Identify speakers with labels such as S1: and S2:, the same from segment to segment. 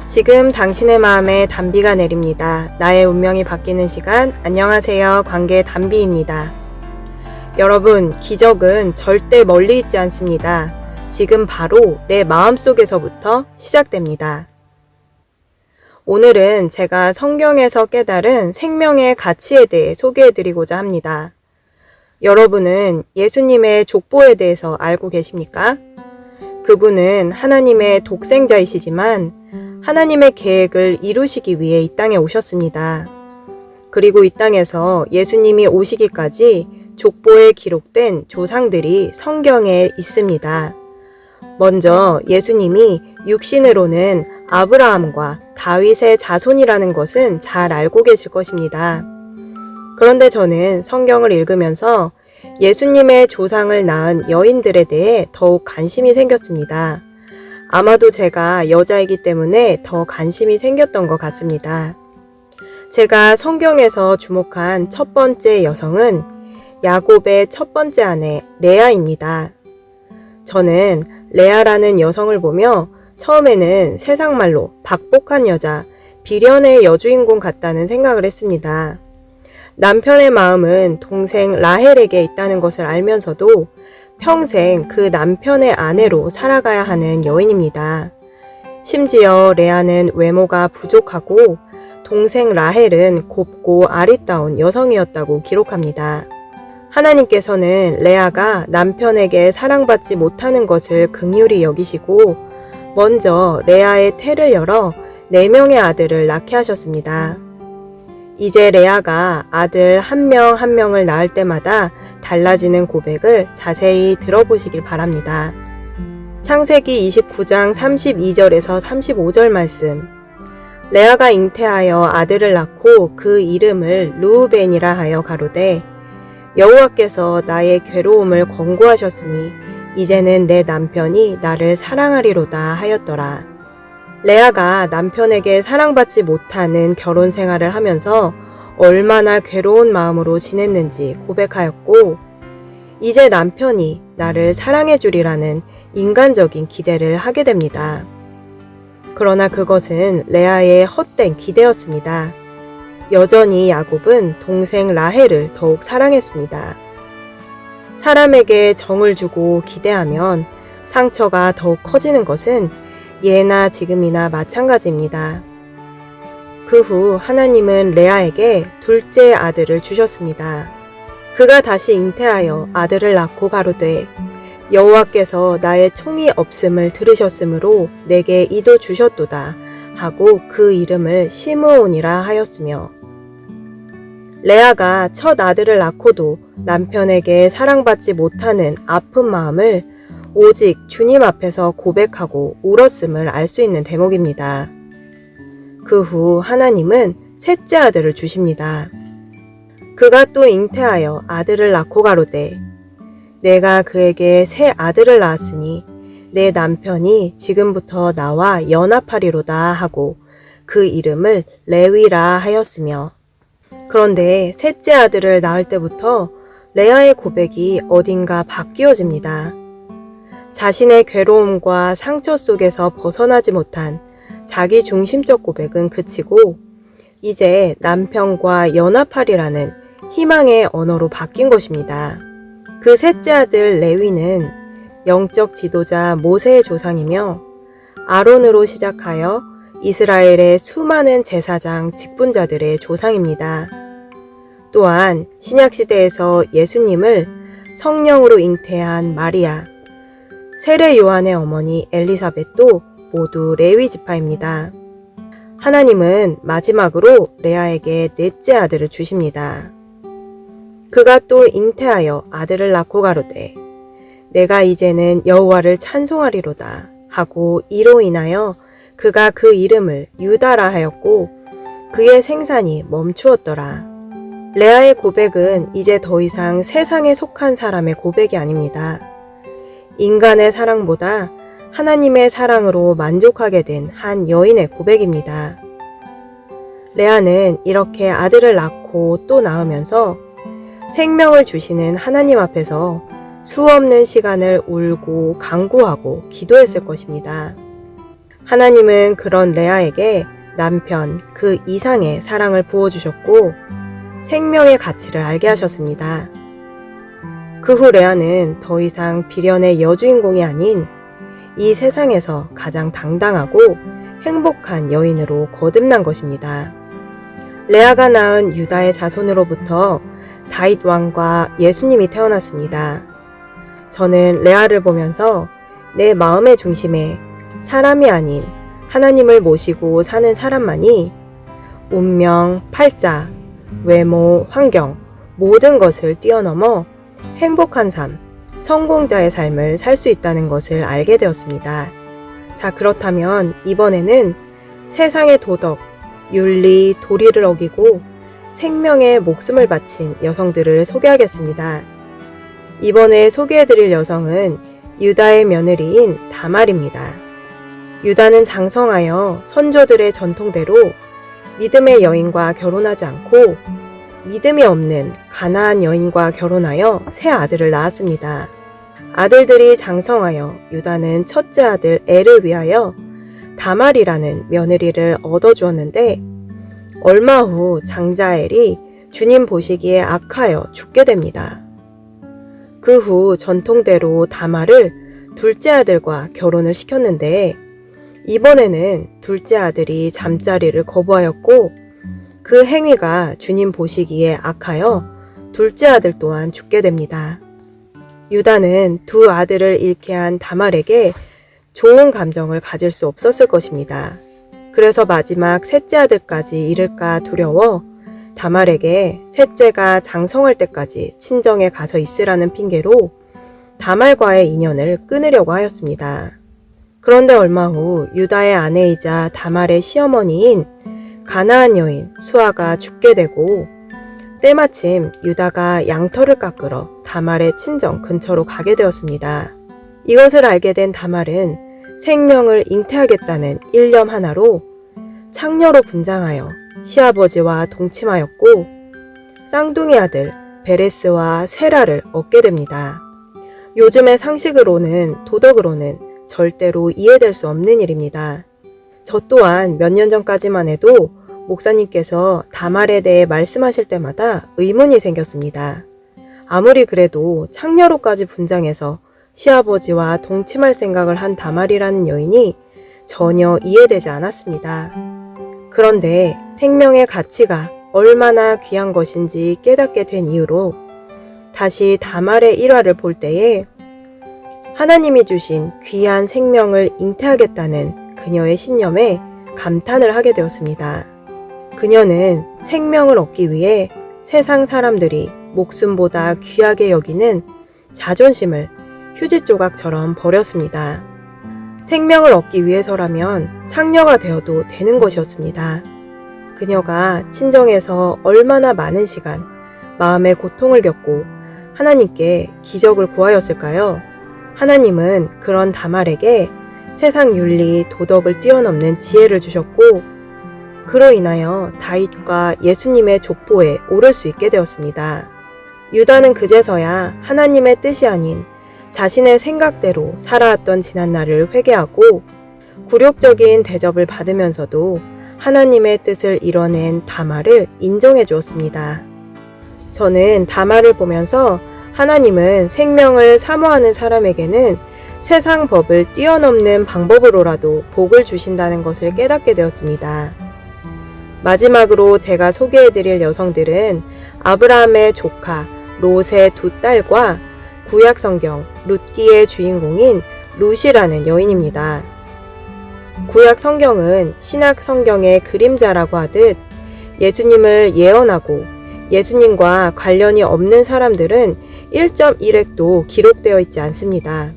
S1: 지금 당신의 마음에 단비가 내립니다. 나의 운명이 바뀌는 시간. 안녕하세요. 관계 단비입니다. 여러분, 기적은 절대 멀리 있지 않습니다. 지금 바로 내 마음속에서부터 시작됩니다. 오늘은 제가 성경에서 깨달은 생명의 가치에 대해 소개해드리고자 합니다. 여러분은 예수님의 족보에 대해서 알고 계십니까? 그분은 하나님의 독생자이시지만 하나님의 계획을 이루시기 위해 이 땅에 오셨습니다. 그리고 이 땅에서 예수님이 오시기까지 족보에 기록된 조상들이 성경에 있습니다. 먼저 예수님이 육신으로는 아브라함과 다윗의 자손이라는 것은 잘 알고 계실 것입니다. 그런데 저는 성경을 읽으면서 예수님의 조상을 낳은 여인들에 대해 더욱 관심이 생겼습니다. 아마도 제가 여자이기 때문에 더 관심이 생겼던 것 같습니다. 제가 성경에서 주목한 첫 번째 여성은 야곱의 첫 번째 아내 레아입니다. 저는 레아라는 여성을 보며 처음에는 세상말로 박복한 여자, 비련의 여주인공 같다는 생각을 했습니다. 남편의 마음은 동생 라헬에게 있다는 것을 알면서도 평생 그 남편의 아내로 살아가야 하는 여인입니다. 심지어 레아는 외모가 부족하고 동생 라헬은 곱고 아리따운 여성이었다고 기록합니다. 하나님께서는 레아가 남편에게 사랑받지 못하는 것을 긍휼히 여기시고 먼저 레아의 태를 열어 4명의 아들을 낳게 하셨습니다. 이제 레아가 아들 한 명 한 명을 낳을 때마다 달라지는 고백을 자세히 들어보시길 바랍니다. 창세기 29장 32절에서 35절 말씀. 레아가 잉태하여 아들을 낳고 그 이름을 르우벤이라 하여 가로되 여호와께서 나의 괴로움을 권고하셨으니 이제는 내 남편이 나를 사랑하리로다 하였더라. 레아가 남편에게 사랑받지 못하는 결혼 생활을 하면서 얼마나 괴로운 마음으로 지냈는지 고백하였고 이제 남편이 나를 사랑해 주리라는 인간적인 기대를 하게 됩니다. 그러나 그것은 레아의 헛된 기대였습니다. 여전히 야곱은 동생 라헬을 더욱 사랑했습니다. 사람에게 정을 주고 기대하면 상처가 더욱 커지는 것은 예나 지금이나 마찬가지입니다. 그 후 하나님은 레아에게 둘째 아들을 주셨습니다. 그가 다시 잉태하여 아들을 낳고 가로되 여호와께서 나의 총이 없음을 들으셨으므로 내게 이도 주셨도다 하고 그 이름을 시므온이라 하였으며 레아가 첫 아들을 낳고도 남편에게 사랑받지 못하는 아픈 마음을 오직 주님 앞에서 고백하고 울었음을 알 수 있는 대목입니다. 그 후 하나님은 셋째 아들을 주십니다. 그가 또 잉태하여 아들을 낳고 가로되 내가 그에게 새 아들을 낳았으니 내 남편이 지금부터 나와 연합하리로다 하고 그 이름을 레위라 하였으며 그런데 셋째 아들을 낳을 때부터 레아의 고백이 어딘가 바뀌어집니다. 자신의 괴로움과 상처 속에서 벗어나지 못한 자기 중심적 고백은 그치고 이제 남편과 연합하리라는 희망의 언어로 바뀐 것입니다. 그 셋째 아들 레위는 영적 지도자 모세의 조상이며 아론으로 시작하여 이스라엘의 수많은 제사장 직분자들의 조상입니다. 또한 신약시대에서 예수님을 성령으로 잉태한 마리아, 세례 요한의 어머니 엘리사벳도 모두 레위 지파입니다. 하나님은 마지막으로 레아에게 넷째 아들을 주십니다. 그가 또 잉태하여 아들을 낳고 가로되 내가 이제는 여호와를 찬송하리로다 하고 이로 인하여 그가 그 이름을 유다라 하였고 그의 생산이 멈추었더라. 레아의 고백은 이제 더 이상 세상에 속한 사람의 고백이 아닙니다. 인간의 사랑보다 하나님의 사랑으로 만족하게 된 한 여인의 고백입니다. 레아는 이렇게 아들을 낳고 또 낳으면서 생명을 주시는 하나님 앞에서 수없는 시간을 울고 간구하고 기도했을 것입니다. 하나님은 그런 레아에게 남편 그 이상의 사랑을 부어주셨고 생명의 가치를 알게 하셨습니다. 그 후 레아는 더 이상 비련의 여주인공이 아닌 이 세상에서 가장 당당하고 행복한 여인으로 거듭난 것입니다. 레아가 낳은 유다의 자손으로부터 다윗 왕과 예수님이 태어났습니다. 저는 레아를 보면서 내 마음의 중심에 사람이 아닌 하나님을 모시고 사는 사람만이 운명, 팔자, 외모, 환경 모든 것을 뛰어넘어 행복한 삶, 성공자의 삶을 살 수 있다는 것을 알게 되었습니다. 자, 그렇다면 이번에는 세상의 도덕, 윤리, 도리를 어기고 생명에 목숨을 바친 여성들을 소개하겠습니다. 이번에 소개해드릴 여성은 유다의 며느리인 다말입니다. 유다는 장성하여 선조들의 전통대로 믿음의 여인과 결혼하지 않고 믿음이 없는 가나안 여인과 결혼하여 세 아들을 낳았습니다. 아들들이 장성하여 유다는 첫째 아들 엘을 위하여 다말이라는 며느리를 얻어주었는데 얼마 후 장자 엘이 주님 보시기에 악하여 죽게 됩니다. 그 후 전통대로 다말을 둘째 아들과 결혼을 시켰는데 이번에는 둘째 아들이 잠자리를 거부하였고 그 행위가 주님 보시기에 악하여 둘째 아들 또한 죽게 됩니다. 유다는 두 아들을 잃게 한 다말에게 좋은 감정을 가질 수 없었을 것입니다. 그래서 마지막 셋째 아들까지 잃을까 두려워 다말에게 셋째가 장성할 때까지 친정에 가서 있으라는 핑계로 다말과의 인연을 끊으려고 하였습니다. 그런데 얼마 후 유다의 아내이자 다말의 시어머니인 가나안 여인 수아가 죽게 되고 때마침 유다가 양털을 깎으러 다말의 친정 근처로 가게 되었습니다. 이것을 알게 된 다말은 생명을 잉태하겠다는 일념 하나로 창녀로 분장하여 시아버지와 동침하였고 쌍둥이 아들 베레스와 세라를 얻게 됩니다. 요즘의 상식으로는 도덕으로는 절대로 이해될 수 없는 일입니다. 저 또한 몇 년 전까지만 해도 목사님께서 다말에 대해 말씀하실 때마다 의문이 생겼습니다. 아무리 그래도 창녀로까지 분장해서 시아버지와 동침할 생각을 한 다말이라는 여인이 전혀 이해되지 않았습니다. 그런데 생명의 가치가 얼마나 귀한 것인지 깨닫게 된 이후로 다시 다말의 일화를 볼 때에 하나님이 주신 귀한 생명을 잉태하겠다는 그녀의 신념에 감탄을 하게 되었습니다. 그녀는 생명을 얻기 위해 세상 사람들이 목숨보다 귀하게 여기는 자존심을 휴지 조각처럼 버렸습니다. 생명을 얻기 위해서라면 창녀가 되어도 되는 것이었습니다. 그녀가 친정에서 얼마나 많은 시간 마음의 고통을 겪고 하나님께 기적을 구하였을까요? 하나님은 그런 다말에게 세상 윤리, 도덕을 뛰어넘는 지혜를 주셨고 그로 인하여 다윗과 예수님의 족보에 오를 수 있게 되었습니다. 유다는 그제서야 하나님의 뜻이 아닌 자신의 생각대로 살아왔던 지난날을 회개하고 굴욕적인 대접을 받으면서도 하나님의 뜻을 이뤄낸 다말을 인정해 주었습니다. 저는 다말을 보면서 하나님은 생명을 사모하는 사람에게는 세상 법을 뛰어넘는 방법으로라도 복을 주신다는 것을 깨닫게 되었습니다. 마지막으로 제가 소개해드릴 여성들은 아브라함의 조카 롯의 두 딸과 구약 성경 룻기의 주인공인 룻이라는 여인입니다. 구약 성경은 신약 성경의 그림자라고 하듯 예수님을 예언하고 예수님과 관련이 없는 사람들은 1.1획도 기록되어 있지 않습니다.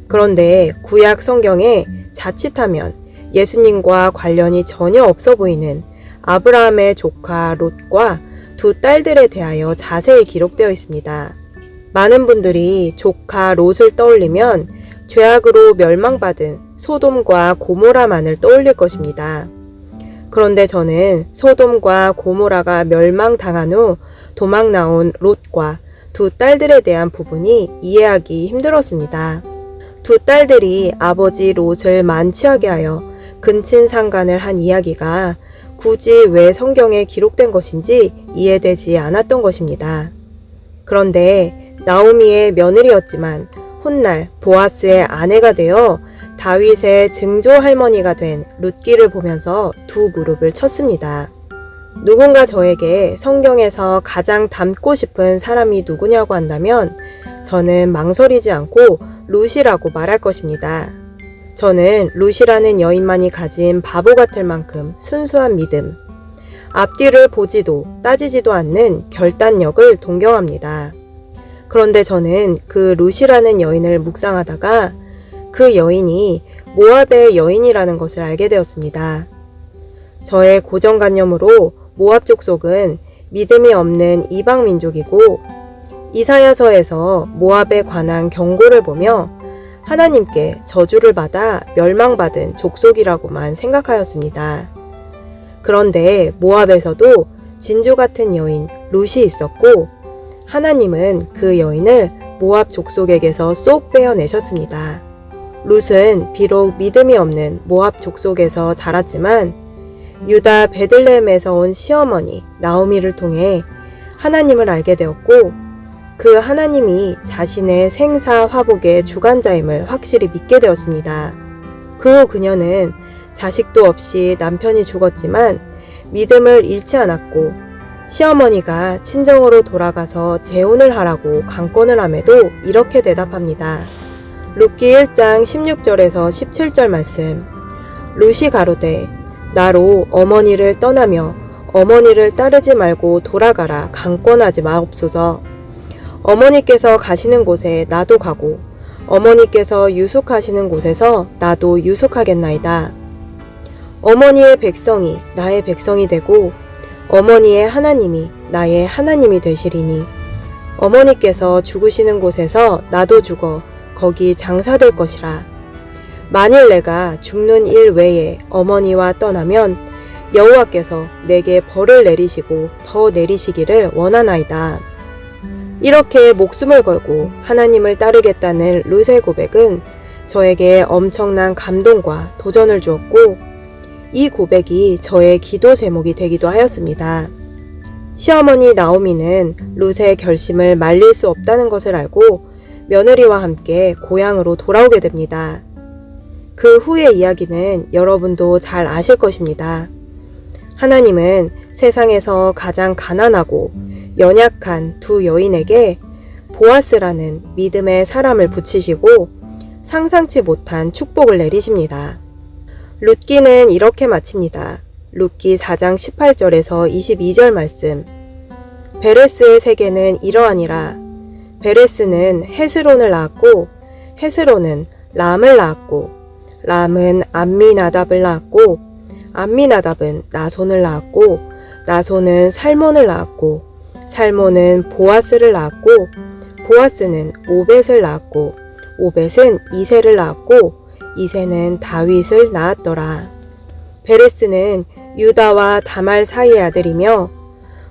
S1: 그런데 구약 성경에 자칫하면 예수님과 관련이 전혀 없어 보이는 아브라함의 조카 롯과 두 딸들에 대하여 자세히 기록되어 있습니다. 많은 분들이 조카 롯을 떠올리면 죄악으로 멸망받은 소돔과 고모라만을 떠올릴 것입니다. 그런데 저는 소돔과 고모라가 멸망당한 후 도망 나온 롯과 두 딸들에 대한 부분이 이해하기 힘들었습니다. 두 딸들이 아버지 롯을 만취하게 하여 근친상간을 한 이야기가 굳이 왜 성경에 기록된 것인지 이해되지 않았던 것입니다. 그런데 나오미의 며느리였지만 훗날 보아스의 아내가 되어 다윗의 증조 할머니가 된 룻기를 보면서 두 무릎을 쳤습니다. 누군가 저에게 성경에서 가장 닮고 싶은 사람이 누구냐고 한다면 저는 망설이지 않고 룻이라고 말할 것입니다. 저는 룻이라는 여인만이 가진 바보 같을 만큼 순수한 믿음, 앞뒤를 보지도 따지지도 않는 결단력을 동경합니다. 그런데 저는 그 룻이라는 여인을 묵상하다가 그 여인이 모압의 여인이라는 것을 알게 되었습니다. 저의 고정관념으로 모압 족속은 믿음이 없는 이방 민족이고 이사야서에서 모압에 관한 경고를 보며 하나님께 저주를 받아 멸망받은 족속이라고만 생각하였습니다. 그런데 모압에서도 진주 같은 여인 룻이 있었고 하나님은 그 여인을 모압 족속에게서 쏙 빼어내셨습니다. 룻은 비록 믿음이 없는 모압 족속에서 자랐지만 유다 베들레헴에서 온 시어머니 나오미를 통해 하나님을 알게 되었고 그 하나님이 자신의 생사 화복의 주관자임을 확실히 믿게 되었습니다. 그 후 그녀는 자식도 없이 남편이 죽었지만 믿음을 잃지 않았고 시어머니가 친정으로 돌아가서 재혼을 하라고 강권을 함에도 이렇게 대답합니다. 룻기 1장 16절에서 17절 말씀. 룻이 가로되 나로 어머니를 떠나며 어머니를 따르지 말고 돌아가라 강권하지 마옵소서. 어머니께서 가시는 곳에 나도 가고 어머니께서 유숙하시는 곳에서 나도 유숙하겠나이다. 어머니의 백성이 나의 백성이 되고 어머니의 하나님이 나의 하나님이 되시리니 어머니께서 죽으시는 곳에서 나도 죽어 거기 장사될 것이라. 만일 내가 죽는 일 외에 어머니와 떠나면 여호와께서 내게 벌을 내리시고 더 내리시기를 원하나이다. 이렇게 목숨을 걸고 하나님을 따르겠다는 룻의 고백은 저에게 엄청난 감동과 도전을 주었고 이 고백이 저의 기도 제목이 되기도 하였습니다. 시어머니 나오미는 룻의 결심을 말릴 수 없다는 것을 알고 며느리와 함께 고향으로 돌아오게 됩니다. 그 후의 이야기는 여러분도 잘 아실 것입니다. 하나님은 세상에서 가장 가난하고 연약한 두 여인에게 보아스라는 믿음의 사람을 붙이시고 상상치 못한 축복을 내리십니다. 룻기는 이렇게 마칩니다. 룻기 4장 18절에서 22절 말씀. 베레스의 세계는 이러하니라. 베레스는 헤스론을 낳았고 헤스론은 람을 낳았고 람은 암미나답을 낳았고 암미나답은 나손을 낳았고 나손은 살몬을 낳았고 살몬은 보아스를 낳았고 보아스는 오벳을 낳았고 오벳은 이새를 낳았고 이새는 다윗을 낳았더라. 베레스는 유다와 다말 사이의 아들이며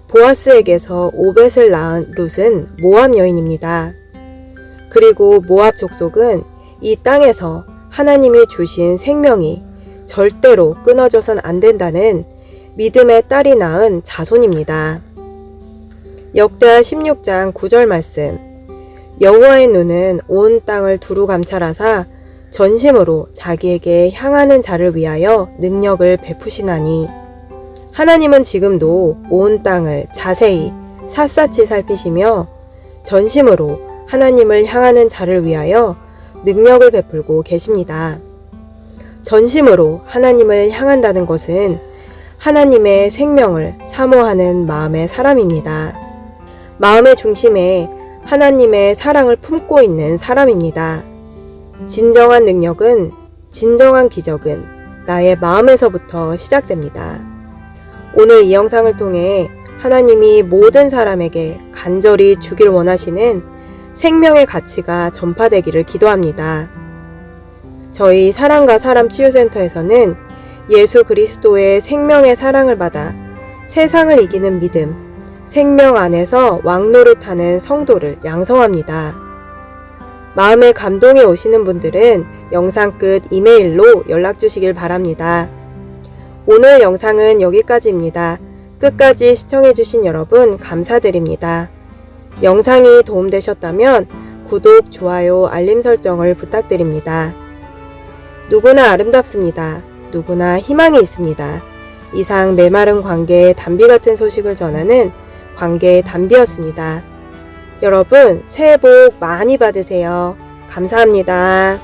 S1: 보아스에게서 오벳을 낳은 룻은 모압 여인입니다. 그리고 모압 족속은 이 땅에서 하나님이 주신 생명이 절대로 끊어져선 안 된다는 믿음의 딸이 낳은 자손입니다. 역대하 16장 9절 말씀. 여호와의 눈은 온 땅을 두루 감찰하사 전심으로 자기에게 향하는 자를 위하여 능력을 베푸시나니 하나님은 지금도 온 땅을 자세히 샅샅이 살피시며 전심으로 하나님을 향하는 자를 위하여 능력을 베풀고 계십니다. 전심으로 하나님을 향한다는 것은 하나님의 생명을 사모하는 마음의 사람입니다. 마음의 중심에 하나님의 사랑을 품고 있는 사람입니다. 진정한 능력은, 진정한 기적은 나의 마음에서부터 시작됩니다. 오늘 이 영상을 통해 하나님이 모든 사람에게 간절히 주길 원하시는 생명의 가치가 전파되기를 기도합니다. 저희 사랑과 사람 치유센터에서는 예수 그리스도의 생명의 사랑을 받아 세상을 이기는 믿음, 생명 안에서 왕노릇하는 성도를 양성합니다. 마음에 감동이 오시는 분들은 영상 끝 이메일로 연락 주시길 바랍니다. 오늘 영상은 여기까지입니다. 끝까지 시청해주신 여러분 감사드립니다. 영상이 도움되셨다면 구독, 좋아요, 알림 설정을 부탁드립니다. 누구나 아름답습니다. 누구나 희망이 있습니다. 이상 메마른 관계의 담비 같은 소식을 전하는 관계의 담비였습니다. 여러분 새해 복 많이 받으세요. 감사합니다.